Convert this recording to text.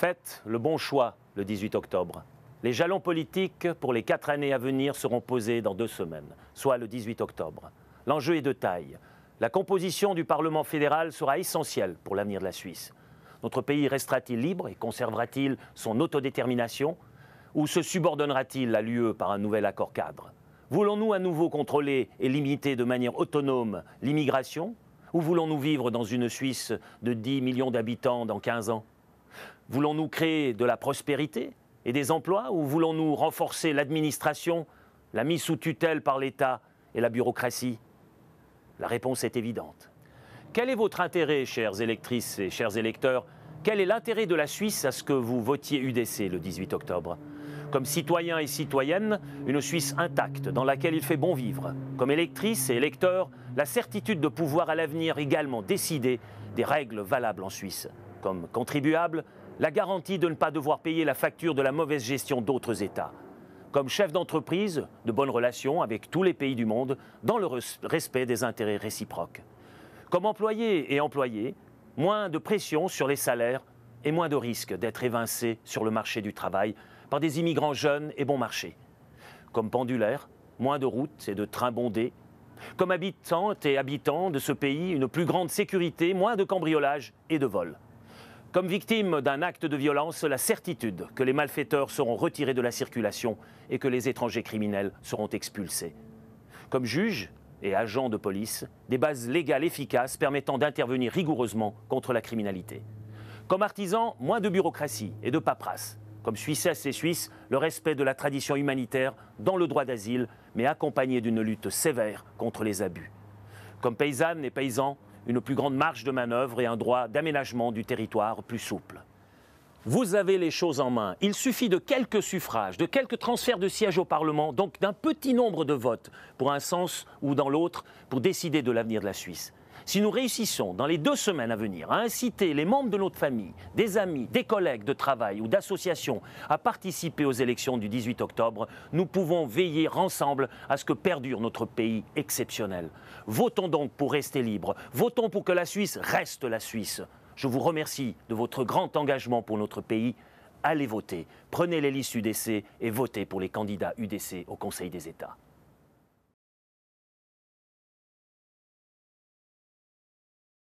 Faites le bon choix le 18 octobre. Les jalons politiques pour les 4 années à venir seront posés dans 2 semaines, soit le 18 octobre. L'enjeu est de taille. La composition du Parlement fédéral sera essentielle pour l'avenir de la Suisse. Notre pays restera-t-il libre et conservera-t-il son autodétermination? Ou se subordonnera-t-il à l'UE par un nouvel accord cadre? Voulons-nous à nouveau contrôler et limiter de manière autonome l'immigration? Ou voulons-nous vivre dans une Suisse de 10 millions d'habitants dans 15 ans? Voulons-nous créer de la prospérité et des emplois? Ou voulons-nous renforcer l'administration, la mise sous tutelle par l'État et la bureaucratie? La réponse est évidente. Quel est votre intérêt, chères électrices et chers électeurs? Quel est l'intérêt de la Suisse à ce que vous votiez UDC le 18 octobre? Comme citoyens et citoyennes, une Suisse intacte dans laquelle il fait bon vivre. Comme électrices et électeurs, la certitude de pouvoir à l'avenir également décider des règles valables en Suisse. Comme contribuable, la garantie de ne pas devoir payer la facture de la mauvaise gestion d'autres États. Comme chef d'entreprise, de bonnes relations avec tous les pays du monde, dans le respect des intérêts réciproques. Comme employé et employé, moins de pression sur les salaires et moins de risques d'être évincés sur le marché du travail par des immigrants jeunes et bon marché. Comme pendulaire, moins de routes et de trains bondés. Comme habitantes et habitants de ce pays, une plus grande sécurité, moins de cambriolages et de vols. Comme victime d'un acte de violence, la certitude que les malfaiteurs seront retirés de la circulation et que les étrangers criminels seront expulsés. Comme juge et agent de police, des bases légales efficaces permettant d'intervenir rigoureusement contre la criminalité. Comme artisan, moins de bureaucratie et de paperasse. Comme Suissesses et Suisses, le respect de la tradition humanitaire dans le droit d'asile, mais accompagné d'une lutte sévère contre les abus. Comme paysannes et paysans, une plus grande marge de manœuvre et un droit d'aménagement du territoire plus souple. Vous avez les choses en main. Il suffit de quelques suffrages, de quelques transferts de sièges au Parlement, donc d'un petit nombre de votes pour un sens ou dans l'autre pour décider de l'avenir de la Suisse. Si nous réussissons dans les 2 semaines à venir à inciter les membres de notre famille, des amis, des collègues de travail ou d'associations à participer aux élections du 18 octobre, nous pouvons veiller ensemble à ce que perdure notre pays exceptionnel. Votons donc pour rester libre. Votons pour que la Suisse reste la Suisse. Je vous remercie de votre grand engagement pour notre pays. Allez voter, prenez les listes UDC et votez pour les candidats UDC au Conseil des États.